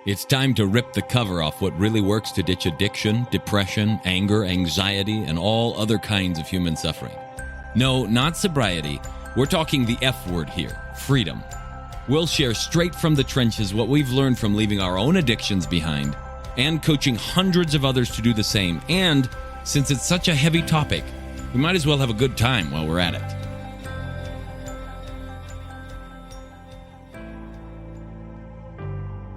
It's time to rip the cover off what really works to ditch addiction, depression, anger, anxiety, and all other kinds of human suffering. No, not sobriety. We're talking the F word here, freedom. We'll share straight from the trenches what we've learned from leaving our own addictions behind and coaching hundreds of others to do the same. And since it's such a heavy topic, we might as well have a good time while we're at it.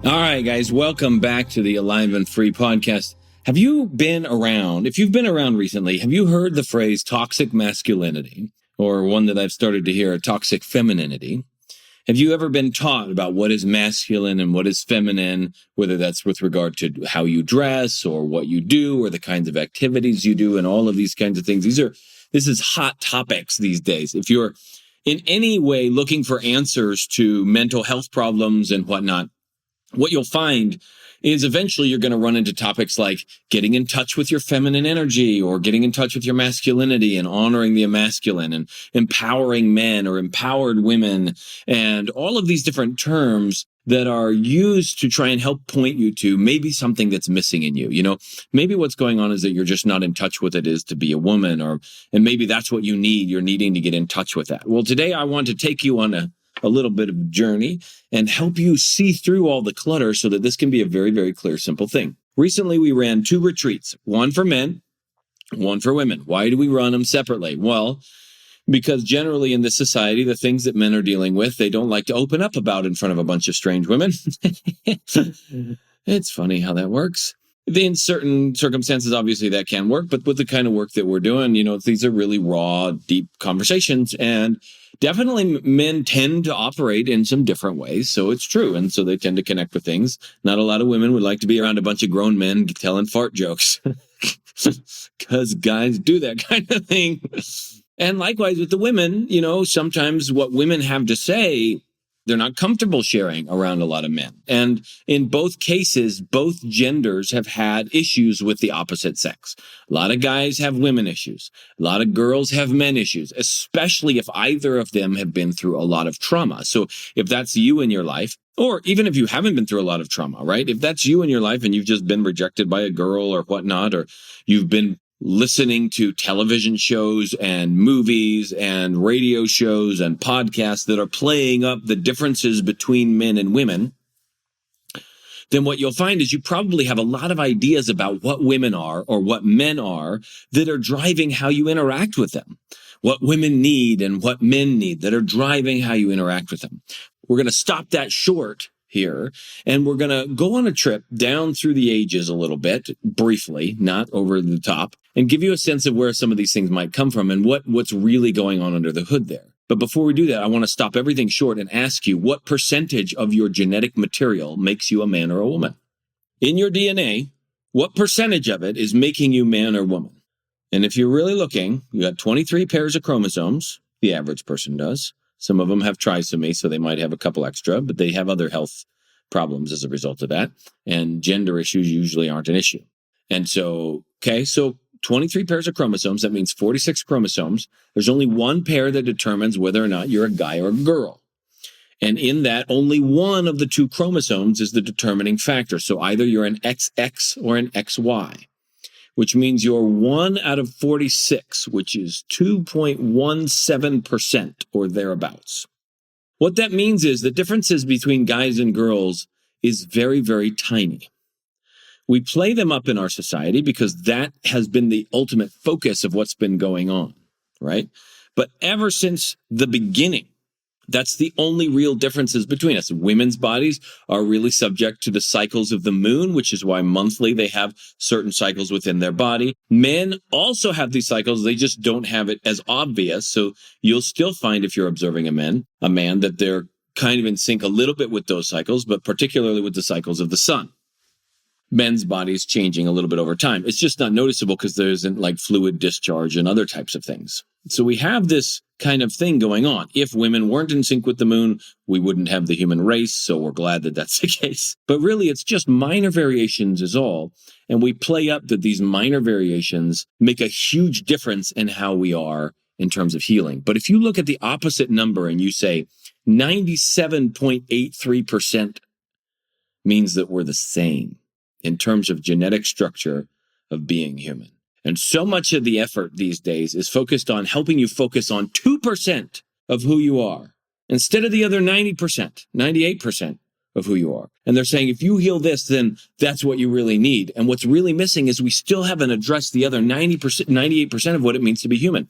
All right, guys, welcome back to the Alive and Free podcast. Have you been around, if you've been around recently, have you heard the phrase toxic masculinity, or one that I've started to hear, toxic femininity? Have you ever been taught about what is masculine and what is feminine, whether that's with regard to how you dress or what you do or the kinds of activities you do and all of these kinds of things? This is hot topics these days. If you're in any way looking for answers to mental health problems and whatnot, what you'll find is eventually you're going to run into topics like getting in touch with your feminine energy or getting in touch with your masculinity and honoring the masculine and empowering men or empowered women and all of these different terms that are used to try and help point you to maybe something that's missing in you. You know, maybe what's going on is that you're just not in touch with it is to be a woman, and maybe that's what you need. You're needing to get in touch with that. Well, today I want to take you on a little bit of a journey and help you see through all the clutter so that this can be a very, very clear, simple thing. Recently, we ran 2 retreats, one for men, one for women. Why do we run them separately? Well, because generally in this society, the things that men are dealing with, they don't like to open up about in front of a bunch of strange women. It's funny how that works. In certain circumstances, obviously that can work, but with the kind of work that we're doing, you know, these are really raw, deep conversations, and definitely men tend to operate in some different ways, so it's true, and so they tend to connect with things. Not a lot of women would like to be around a bunch of grown men telling fart jokes, because guys do that kind of thing. And likewise with the women, you know, sometimes what women have to say, they're not comfortable sharing around a lot of men. And in both cases, both genders have had issues with the opposite sex. A lot of guys have women issues. A lot of girls have men issues, especially if either of them have been through a lot of trauma. So if that's you in your life, or even if you haven't been through a lot of trauma, right? If that's you in your life and you've just been rejected by a girl or whatnot, or you've been listening to television shows and movies and radio shows and podcasts that are playing up the differences between men and women, then what you'll find is you probably have a lot of ideas about what women are or what men are that are driving how you interact with them. What women need and what men need that are driving how you interact with them. We're going to stop that short here, and we're going to go on a trip down through the ages a little bit, briefly, not over the top, and give you a sense of where some of these things might come from and what's really going on under the hood there. But before we do that, I want to stop everything short and ask you, what percentage of your genetic material makes you a man or a woman? In your DNA, what percentage of it is making you man or woman? And if you're really looking, you got 23 pairs of chromosomes, the average person does. Some of them have trisomy, so they might have a couple extra, but they have other health problems as a result of that. And gender issues usually aren't an issue. And so 23 pairs of chromosomes, that means 46 chromosomes. There's only one pair that determines whether or not you're a guy or a girl. And in that, only one of the 2 chromosomes is the determining factor. So either you're an XX or an XY, which means you're 1 out of 46, which is 2.17% or thereabouts. What that means is the differences between guys and girls is very, very tiny. We play them up in our society because that has been the ultimate focus of what's been going on, right? But ever since the beginning, that's the only real differences between us. Women's bodies are really subject to the cycles of the moon, which is why monthly they have certain cycles within their body. Men also have these cycles. They just don't have it as obvious. So you'll still find, if you're observing a man, that they're kind of in sync a little bit with those cycles, but particularly with the cycles of the sun. Men's bodies changing a little bit over time. It's just not noticeable because there isn't like fluid discharge and other types of things. So we have this kind of thing going on. If women weren't in sync with the moon, we wouldn't have the human race, so we're glad that that's the case. But really, it's just minor variations is all, and we play up that these minor variations make a huge difference in how we are in terms of healing. But if you look at the opposite number and you say 97.83% means that we're the same in terms of genetic structure of being human. And so much of the effort these days is focused on helping you focus on 2% of who you are instead of the other 90%, 98% of who you are. And they're saying, if you heal this, then that's what you really need. And what's really missing is we still haven't addressed the other 90%, 98% of what it means to be human.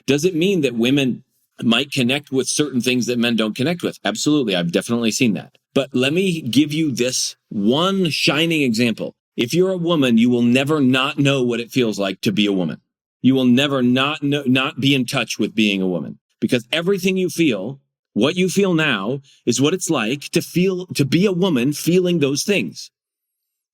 Does it mean that women might connect with certain things that men don't connect with? Absolutely. I've definitely seen that. But let me give you this one shining example. If you're a woman, you will never not know what it feels like to be a woman. You will never not be in touch with being a woman, because everything you feel, what you feel now, is what it's like to be a woman feeling those things.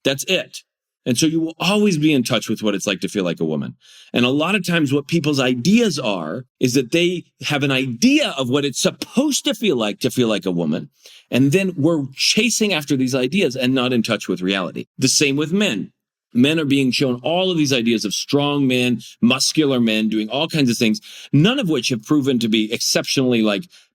That's it. And so you will always be in touch with what it's like to feel like a woman. And a lot of times what people's ideas are is that they have an idea of what it's supposed to feel like a woman. And then we're chasing after these ideas and not in touch with reality. The same with men. Men are being shown all of these ideas of strong men, muscular men, doing all kinds of things, none of which have proven to be exceptionally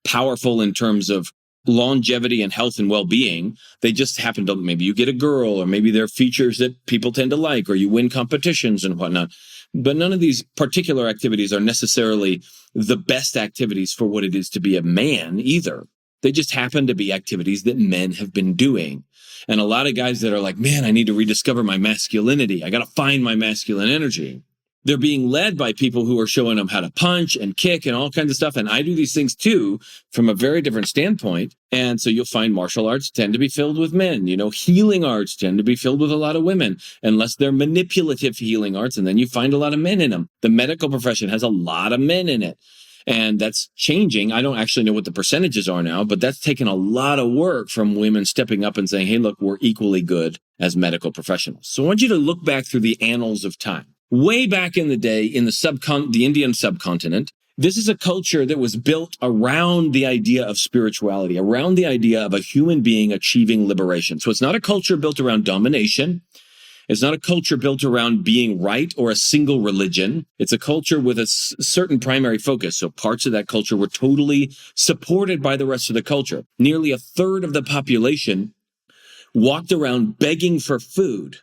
powerful in terms of longevity and health and well-being. They just happen to, maybe you get a girl, or maybe there are features that people tend to like, or you win competitions and whatnot. But none of these particular activities are necessarily the best activities for what it is to be a man either. They just happen to be activities that men have been doing. And a lot of guys that are like, man, I need to rediscover my masculinity. I got to find my masculine energy. They're being led by people who are showing them how to punch and kick and all kinds of stuff. And I do these things too, from a very different standpoint. And so you'll find martial arts tend to be filled with men. Healing arts tend to be filled with a lot of women, unless they're manipulative healing arts. And then you find a lot of men in them. The medical profession has a lot of men in it. And that's changing. I don't actually know what the percentages are now, but that's taken a lot of work from women stepping up and saying, hey, look, we're equally good as medical professionals. So I want you to look back through the annals of time. Way back in the day, in the Indian subcontinent, this is a culture that was built around the idea of spirituality, around the idea of a human being achieving liberation. So it's not a culture built around domination. It's not a culture built around being right or a single religion. It's a culture with a certain primary focus. So parts of that culture were totally supported by the rest of the culture. Nearly a third of the population walked around begging for food,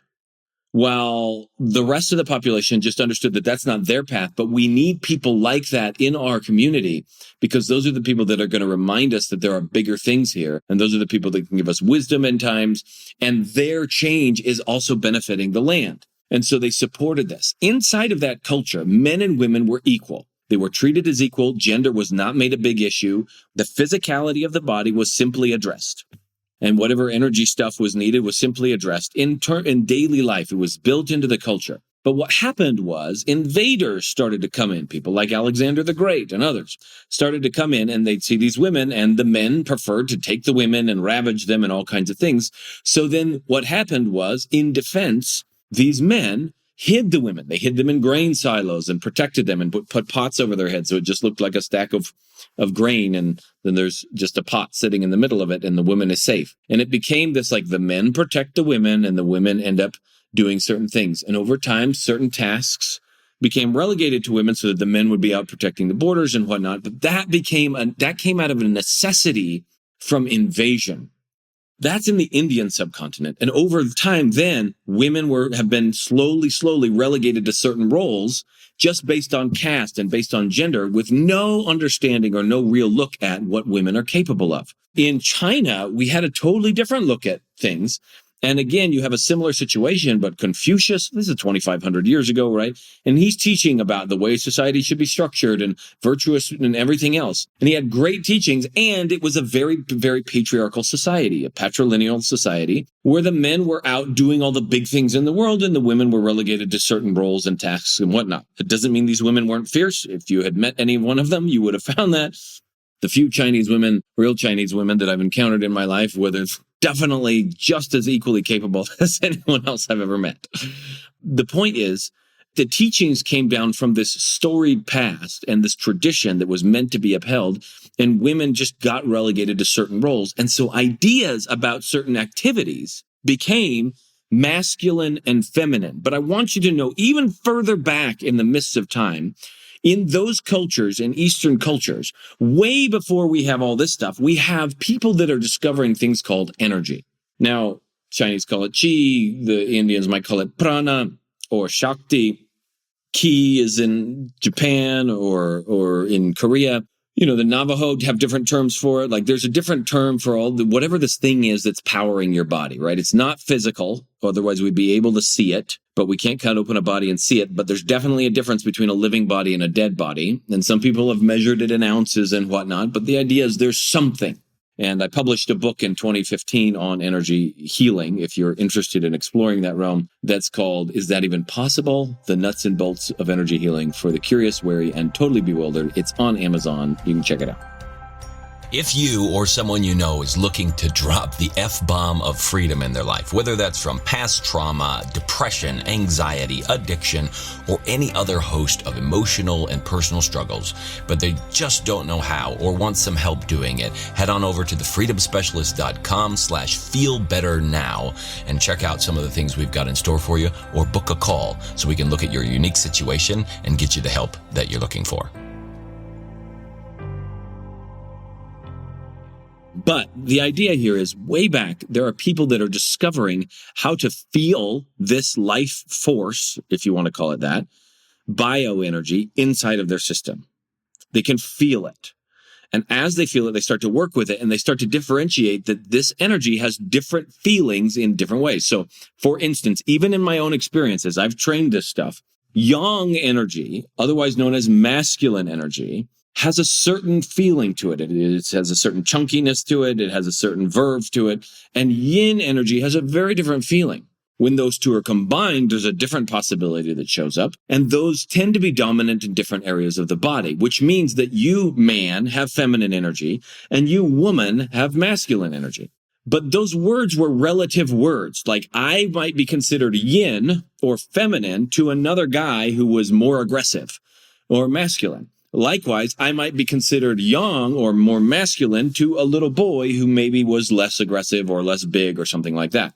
while the rest of the population just understood that that's not their path. But we need people like that in our community, because those are the people that are going to remind us that there are bigger things here. And those are the people that can give us wisdom in times. And their change is also benefiting the land. And so they supported this. Inside of that culture, men and women were equal. They were treated as equal. Gender was not made a big issue. The physicality of the body was simply addressed. And whatever energy stuff was needed was simply addressed in daily life. It was built into the culture. But what happened was invaders started to come in. People like Alexander the Great and others started to come in, and they'd see these women, and the men preferred to take the women and ravage them and all kinds of things. So then what happened was, in defense, these men hid the women. They hid them in grain silos and protected them and put pots over their heads. So it just looked like a stack of grain. And then there's just a pot sitting in the middle of it, and the woman is safe. And it became this, the men protect the women and the women end up doing certain things. And over time, certain tasks became relegated to women so that the men would be out protecting the borders and whatnot. But that came out of a necessity from invasion. That's in the Indian subcontinent. And over time, then women have been slowly relegated to certain roles just based on caste and based on gender, with no understanding or no real look at what women are capable of. In China, we had a totally different look at things. And again, you have a similar situation, but Confucius, this is 2,500 years ago, right? And he's teaching about the way society should be structured and virtuous and everything else. And he had great teachings, and it was a very, very patriarchal society, a patrilineal society, where the men were out doing all the big things in the world and the women were relegated to certain roles and tasks and whatnot. It doesn't mean these women weren't fierce. If you had met any one of them, you would have found that. The few Chinese women, real Chinese women that I've encountered in my life, whether it's definitely just as equally capable as anyone else I've ever met. The point is, the teachings came down from this storied past and this tradition that was meant to be upheld, and women just got relegated to certain roles. And so ideas about certain activities became masculine and feminine. But I want you to know, even further back in the mists of time, in those cultures, in Eastern cultures, way before we have all this stuff, we have people that are discovering things called energy. Now, Chinese call it Qi. The Indians might call it Prana or Shakti. Ki is in Japan or in Korea. The Navajo have different terms for it. Like there's a different term for whatever this thing is that's powering your body, right? It's not physical. Otherwise we'd be able to see it, but we can't cut open a body and see it. But there's definitely a difference between a living body and a dead body. And some people have measured it in ounces and whatnot. But the idea is there's something. And I published a book in 2015 on energy healing, if you're interested in exploring that realm, that's called, Is That Even Possible? The Nuts and Bolts of Energy Healing for the Curious, Wary, and Totally Bewildered. It's on Amazon. You can check it out. If you or someone you know is looking to drop the F-bomb of freedom in their life, whether that's from past trauma, depression, anxiety, addiction, or any other host of emotional and personal struggles, but they just don't know how or want some help doing it, head on over to thefreedomspecialist.com/feelbetternow and check out some of the things we've got in store for you, or book a call so we can look at your unique situation and get you the help that you're looking for. But the idea here is way back, there are people that are discovering how to feel this life force, if you want to call it that, bioenergy inside of their system. They can feel it. And as they feel it, they start to work with it and they start to differentiate that this energy has different feelings in different ways. So, for instance, even in my own experiences, I've trained this stuff. Yang energy, otherwise known as masculine energy, has a certain feeling to it. It has a certain chunkiness to it. It has a certain verve to it. And yin energy has a very different feeling. When those two are combined, there's a different possibility that shows up. And those tend to be dominant in different areas of the body, which means that you, man, have feminine energy and you, woman, have masculine energy. But those words were relative words. Like I might be considered yin or feminine to another guy who was more aggressive or masculine. Likewise, I might be considered yang or more masculine to a little boy who maybe was less aggressive or less big or something like that.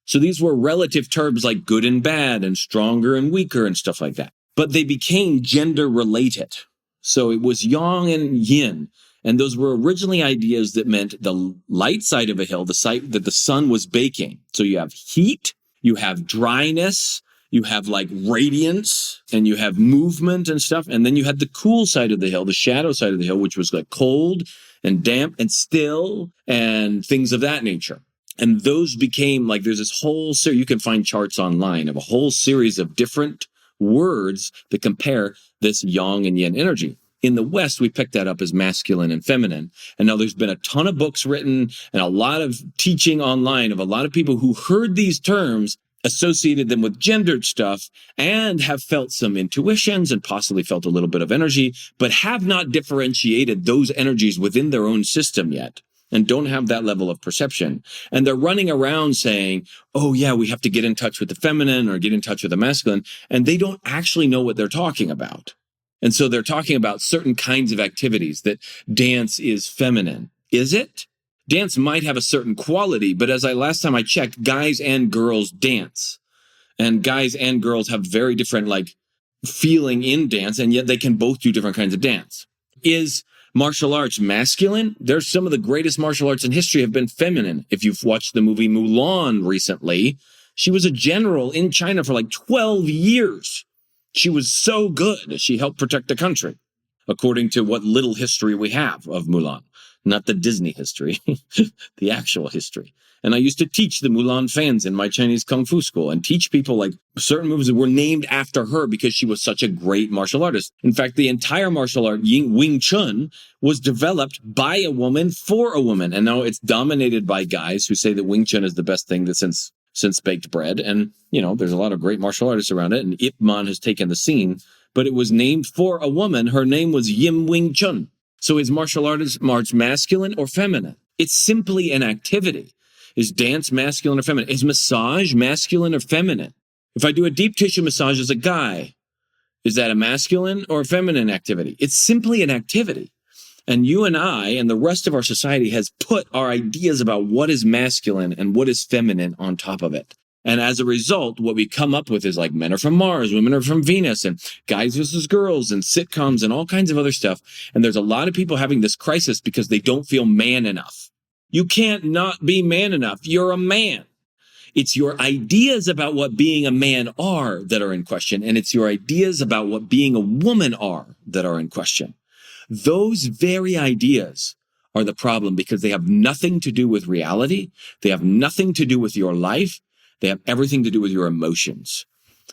So these were relative terms like good and bad and stronger and weaker and stuff like that. But they became gender related. So it was yang and yin. And those were originally ideas that meant the light side of a hill, the side that the sun was baking. So you have heat, you have dryness, you have like radiance, and you have movement and stuff. And then you had the cool side of the hill, the shadow side of the hill, which was like cold and damp and still and things of that nature. And those became like, there's this whole series, you can find charts online of a whole series of different words that compare this yang and yin energy. In the West, we picked that up as masculine and feminine. And now there's been a ton of books written and a lot of teaching online of a lot of people who heard these terms, associated them with gendered stuff, and have felt some intuitions and possibly felt a little bit of energy, but have not differentiated those energies within their own system yet and don't have that level of perception. And they're running around saying, oh yeah, we have to get in touch with the feminine or get in touch with the masculine. And they don't actually know what they're talking about. And so they're talking about certain kinds of activities, that dance is feminine. Is it? Dance might have a certain quality, but last time I checked, guys and girls dance. And guys and girls have very different feeling in dance, and yet they can both do different kinds of dance. Is martial arts masculine? There's some of the greatest martial arts in history have been feminine. If you've watched the movie Mulan recently, she was a general in China for 12 years. She was so good. She helped protect the country, according to what little history we have of Mulan. Not the Disney history, the actual history. And I used to teach the Mulan fans in my Chinese Kung Fu school and teach people certain moves that were named after her because she was such a great martial artist. In fact, the entire martial art, Wing Chun, was developed by a woman for a woman. And now it's dominated by guys who say that Wing Chun is the best thing that since baked bread. And, there's a lot of great martial artists around it. And Ip Man has taken the scene, but it was named for a woman. Her name was Yim Wing Chun. So is martial arts masculine or feminine? It's simply an activity. Is dance masculine or feminine? Is massage masculine or feminine? If I do a deep tissue massage as a guy, is that a masculine or a feminine activity? It's simply an activity. And you and I and the rest of our society has put our ideas about what is masculine and what is feminine on top of it. And as a result, what we come up with is men are from Mars, women are from Venus, and guys versus girls, and sitcoms, and all kinds of other stuff. And there's a lot of people having this crisis because they don't feel man enough. You can't not be man enough. You're a man. It's your ideas about what being a man are that are in question, and it's your ideas about what being a woman are that are in question. Those very ideas are the problem because they have nothing to do with reality. They have nothing to do with your life. They have everything to do with your emotions.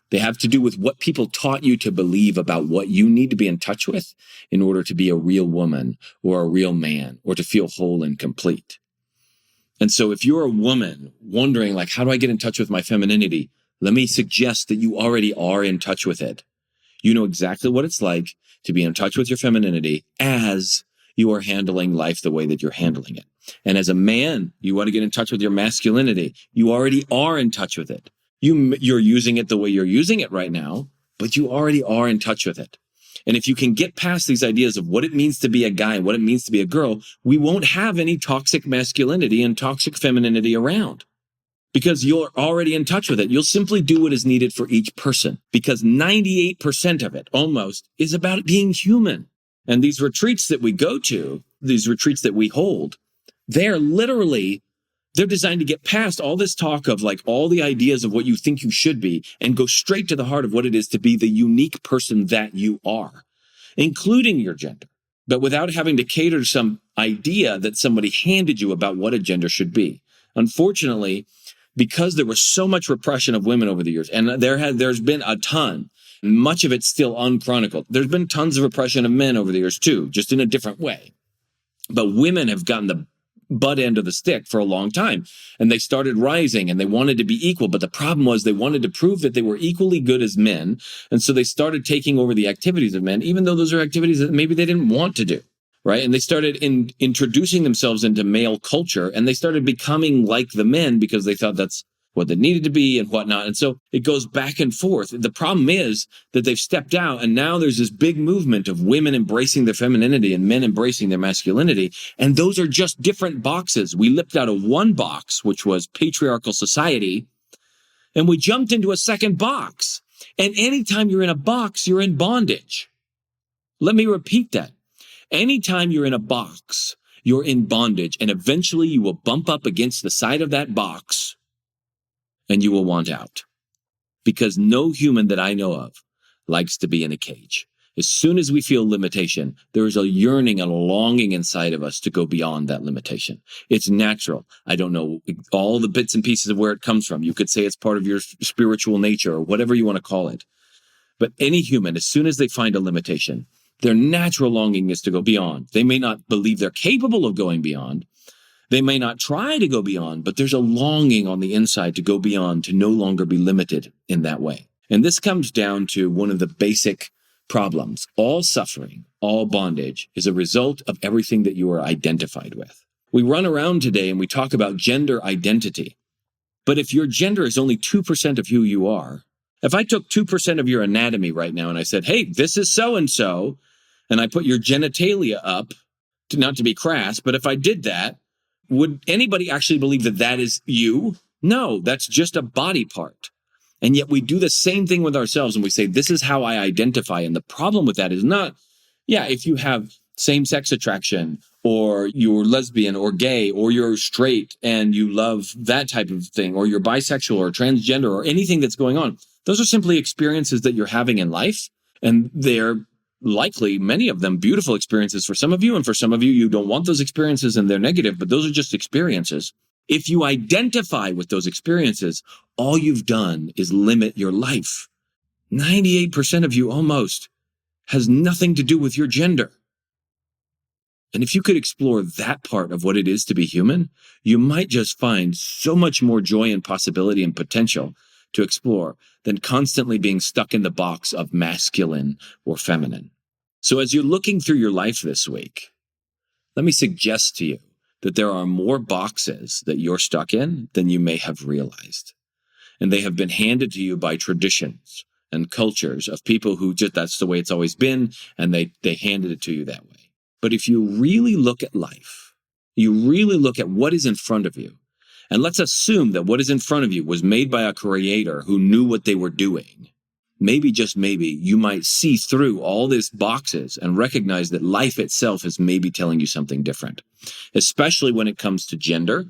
They have to do with what people taught you to believe about what you need to be in touch with in order to be a real woman or a real man or to feel whole and complete. And so if you're a woman wondering, like, how do I get in touch with my femininity? Let me suggest that you already are in touch with it. You know exactly what it's like to be in touch with your femininity as you are handling life the way that you're handling it. And as a man, you want to get in touch with your masculinity. You already are in touch with it. You're using it the way you're using it right now, but you already are in touch with it. And if you can get past these ideas of what it means to be a guy and what it means to be a girl, we won't have any toxic masculinity and toxic femininity around because you're already in touch with it. You'll simply do what is needed for each person because 98% of it almost is about being human. And these retreats that we go to, these retreats that we hold, they're designed to get past all this talk of like all the ideas of what you think you should be and go straight to the heart of what it is to be the unique person that you are, including your gender, but without having to cater to some idea that somebody handed you about what a gender should be. Unfortunately, because there was so much repression of women over the years, and there's been a ton, much of it still unchronicled. There's been tons of repression of men over the years too, just in a different way. But women have gotten the butt end of the stick for a long time. And they started rising and they wanted to be equal. But the problem was they wanted to prove that they were equally good as men. And so they started taking over the activities of men, even though those are activities that maybe they didn't want to do. Right. And they started introducing themselves into male culture and they started becoming like the men because they thought that's what they needed to be and whatnot. And so it goes back and forth. The problem is that they've stepped out and now there's this big movement of women embracing their femininity and men embracing their masculinity. And those are just different boxes. We leapt out of one box, which was patriarchal society, and we jumped into a second box. And anytime you're in a box, you're in bondage. Let me repeat that. Anytime you're in a box, you're in bondage, and eventually you will bump up against the side of that box and you will want out. Because no human that I know of likes to be in a cage. As soon as we feel limitation, there is a yearning and a longing inside of us to go beyond that limitation. It's natural. I don't know all the bits and pieces of where it comes from. You could say it's part of your spiritual nature or whatever you want to call it. But any human, as soon as they find a limitation, their natural longing is to go beyond. They may not believe they're capable of going beyond. They may not try to go beyond, but there's a longing on the inside to go beyond, to no longer be limited in that way. And this comes down to one of the basic problems. All suffering, all bondage is a result of everything that you are identified with. We run around today and we talk about gender identity. But if your gender is only 2% of who you are, if I took 2% of your anatomy right now and I said, hey, this is so-and-so, and I put your genitalia up, not to be crass, but if I did that, would anybody actually believe that that is you? No, that's just a body part. And yet we do the same thing with ourselves and we say, this is how I identify. And the problem with that is not, if you have same-sex attraction or you're lesbian or gay or you're straight and you love that type of thing, or you're bisexual or transgender or anything that's going on. Those are simply experiences that you're having in life. And they're likely, many of them, beautiful experiences for some of you. And for some of you, you don't want those experiences and they're negative, but those are just experiences. If you identify with those experiences, all you've done is limit your life. 98% of you almost has nothing to do with your gender. And if you could explore that part of what it is to be human, you might just find so much more joy and possibility and potential to explore than constantly being stuck in the box of masculine or feminine. So as you're looking through your life this week, let me suggest to you that there are more boxes that you're stuck in than you may have realized. And they have been handed to you by traditions and cultures of people who just, that's the way it's always been, and they handed it to you that way. But if you really look at life, you really look at what is in front of you, and let's assume that what is in front of you was made by a creator who knew what they were doing. Maybe, just maybe, you might see through all these boxes and recognize that life itself is maybe telling you something different, especially when it comes to gender,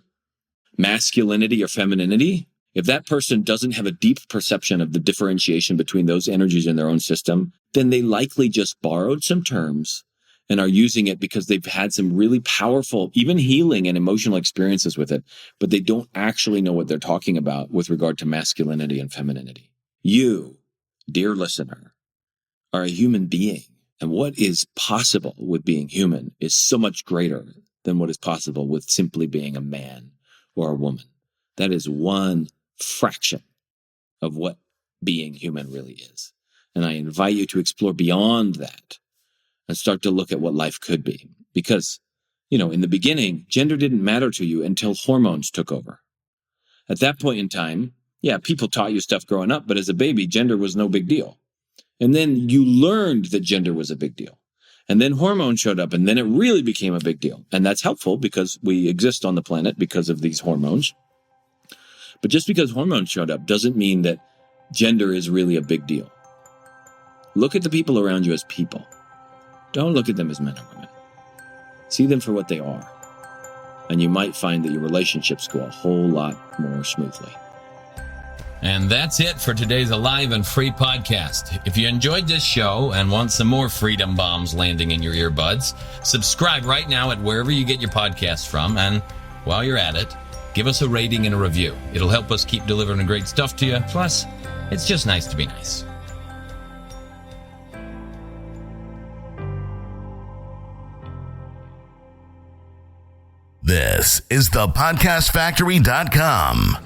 masculinity or femininity, If that person doesn't have a deep perception of the differentiation between those energies in their own system, then they likely just borrowed some terms and are using it because they've had some really powerful, even healing and emotional experiences with it, but they don't actually know what they're talking about with regard to masculinity and femininity. You, dear listener, are a human being, and what is possible with being human is so much greater than what is possible with simply being a man or a woman. That is one fraction of what being human really is. And I invite you to explore beyond that and start to look at what life could be. Because, in the beginning, gender didn't matter to you until hormones took over. At that point in time, people taught you stuff growing up, but as a baby, gender was no big deal. And then you learned that gender was a big deal. And then hormones showed up, and then it really became a big deal. And that's helpful because we exist on the planet because of these hormones. But just because hormones showed up doesn't mean that gender is really a big deal. Look at the people around you as people. Don't look at them as men or women. See them for what they are. And you might find that your relationships go a whole lot more smoothly. And that's it for today's Alive and Free podcast. If you enjoyed this show and want some more freedom bombs landing in your earbuds, subscribe right now at wherever you get your podcasts from. And while you're at it, give us a rating and a review. It'll help us keep delivering great stuff to you. Plus, it's just nice to be nice. This is thepodcastfactory.com.